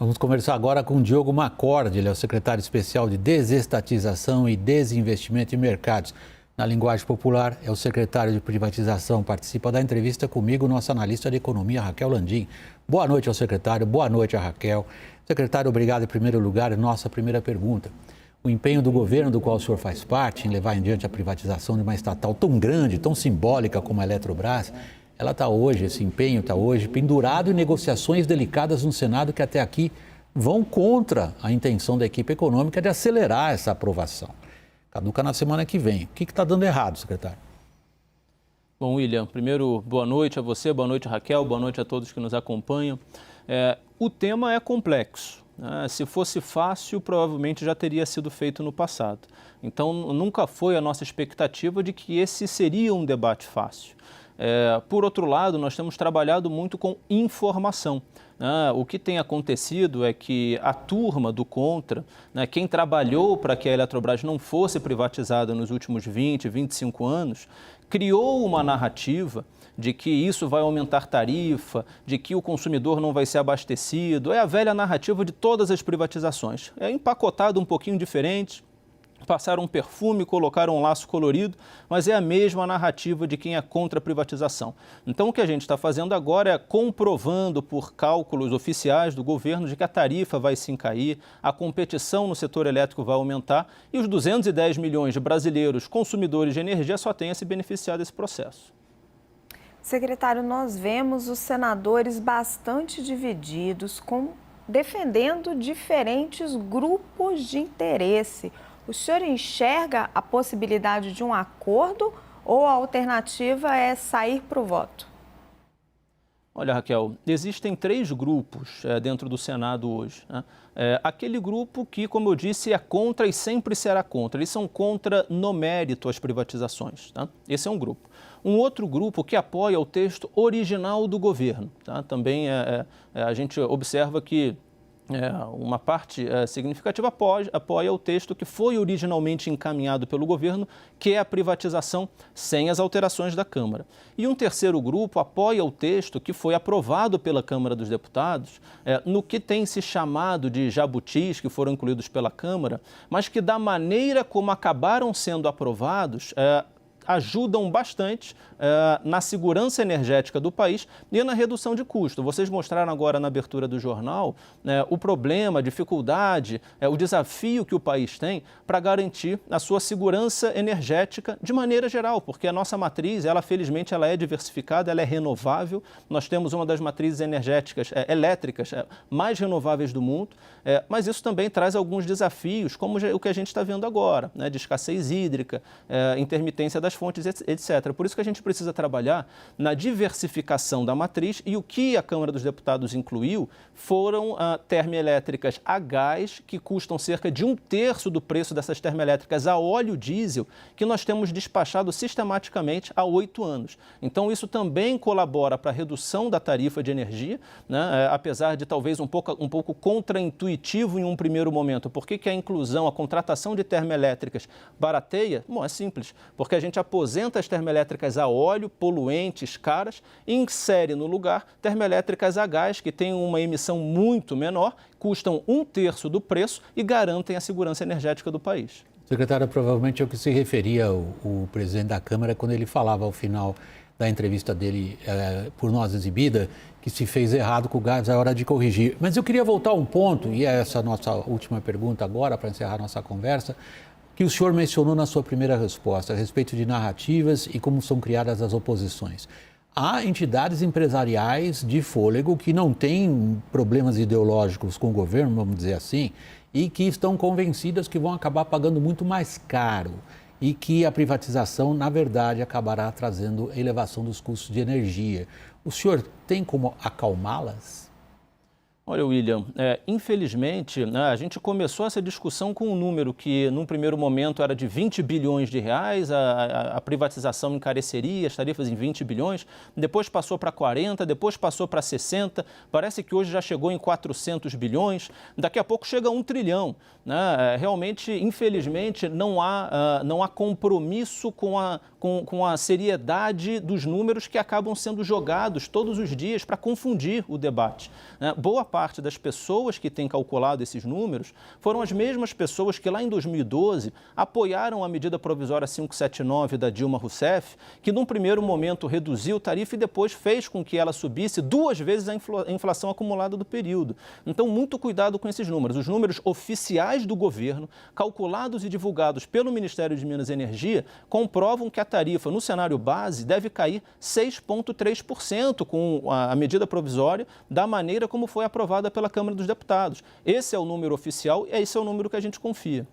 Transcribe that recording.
Vamos conversar agora com o Diogo Macorde, ele é o secretário especial de Desestatização e Desinvestimento em Mercados. Na linguagem popular, é o secretário de Privatização. Participa da entrevista comigo, nosso analista de economia, Raquel Landim. Boa noite ao secretário, boa noite a Raquel. Secretário, obrigado em primeiro lugar. Nossa primeira pergunta. O empenho do governo do qual o senhor faz parte em levar em diante a privatização de uma estatal tão grande, tão simbólica como a Eletrobras, ela está hoje, esse empenho está hoje pendurado em negociações delicadas no Senado que até aqui vão contra a intenção da equipe econômica de acelerar essa aprovação. Caduca na semana que vem. O que está dando errado, secretário? Bom, William, primeiro, boa noite a você, boa noite, Raquel, boa noite a todos que nos acompanham. O tema é complexo. Se fosse fácil, provavelmente já teria sido feito no passado. Então, nunca foi a nossa expectativa de que esse seria um debate fácil. Por outro lado, nós temos trabalhado muito com informação. O que tem acontecido é que a turma do contra, quem trabalhou para que a Eletrobras não fosse privatizada nos últimos 20, 25 anos, criou uma narrativa de que isso vai aumentar tarifa, de que o consumidor não vai ser abastecido. É a velha narrativa de todas as privatizações. É empacotado um pouquinho diferente. Passaram um perfume, colocaram um laço colorido, mas é a mesma narrativa de quem é contra a privatização. Então, o que a gente está fazendo agora é comprovando por cálculos oficiais do governo de que a tarifa vai sim cair, a competição no setor elétrico vai aumentar e os 210 milhões de brasileiros consumidores de energia só têm a se beneficiar desse processo. Secretário, nós vemos os senadores bastante divididos, defendendo diferentes grupos de interesse. O senhor enxerga a possibilidade de um acordo ou a alternativa é sair para o voto? Olha, Raquel, existem 3 grupos dentro do Senado hoje. Aquele grupo que, como eu disse, é contra e sempre será contra. Eles são contra no mérito as privatizações. Tá? Esse é um grupo. Um outro grupo que apoia o texto original do governo. Tá? Também a gente observa que uma parte significativa apoia o texto que foi originalmente encaminhado pelo governo, que é a privatização sem as alterações da Câmara. E um terceiro grupo apoia o texto que foi aprovado pela Câmara dos Deputados, no que tem se chamado de jabutis, que foram incluídos pela Câmara, mas que da maneira como acabaram sendo aprovados, ajudam bastante na segurança energética do país e na redução de custo. Vocês mostraram agora na abertura do jornal o problema, a dificuldade, o desafio que o país tem para garantir a sua segurança energética de maneira geral, porque a nossa matriz, felizmente, ela é diversificada, ela é renovável. Nós temos uma das matrizes energéticas elétricas mais renováveis do mundo, mas isso também traz alguns desafios, como o que a gente está vendo agora, de escassez hídrica, intermitência das fontes, etc. Por isso que a gente precisa trabalhar na diversificação da matriz e o que a Câmara dos Deputados incluiu foram termoelétricas a gás, que custam cerca de 1/3 do preço dessas termoelétricas a óleo diesel, que nós temos despachado sistematicamente há 8 anos. Então, isso também colabora para a redução da tarifa de energia, apesar de talvez um pouco contraintuitivo em um primeiro momento. Por que a inclusão, a contratação de termoelétricas barateia? Bom, é simples, porque a gente aposenta as termoelétricas a óleo, poluentes, caras, e insere no lugar termoelétricas a gás, que têm uma emissão muito menor, custam 1/3 do preço e garantem a segurança energética do país. Secretário, provavelmente é o que se referia o presidente da Câmara quando ele falava ao final da entrevista dele, por nós exibida, que se fez errado com o gás, é hora de corrigir. Mas eu queria voltar a um ponto, e é essa a nossa última pergunta agora, para encerrar nossa conversa, que o senhor mencionou na sua primeira resposta, a respeito de narrativas e como são criadas as oposições. Há entidades empresariais de fôlego que não têm problemas ideológicos com o governo, vamos dizer assim, e que estão convencidas que vão acabar pagando muito mais caro e que a privatização, na verdade, acabará trazendo elevação dos custos de energia. O senhor tem como acalmá-las? Olha, William, infelizmente, a gente começou essa discussão com um número que, num primeiro momento, era de 20 bilhões de reais, a privatização encareceria as tarifas em 20 bilhões, depois passou para 40, depois passou para 60, parece que hoje já chegou em 400 bilhões, daqui a pouco chega a 1 trilhão. Realmente, infelizmente, não há compromisso com a seriedade dos números que acabam sendo jogados todos os dias para confundir o debate. Boa parte das pessoas que têm calculado esses números foram as mesmas pessoas que lá em 2012 apoiaram a medida provisória 579 da Dilma Rousseff, que num primeiro momento reduziu o tarifa e depois fez com que ela subisse 2 vezes a inflação acumulada do período. Então, muito cuidado com esses números. Os números oficiais do governo, calculados e divulgados pelo Ministério de Minas e Energia, comprovam que a tarifa no cenário base deve cair 6,3% com a medida provisória da maneira como foi aprovada pela Câmara dos Deputados. Esse é o número oficial e esse é o número que a gente confia.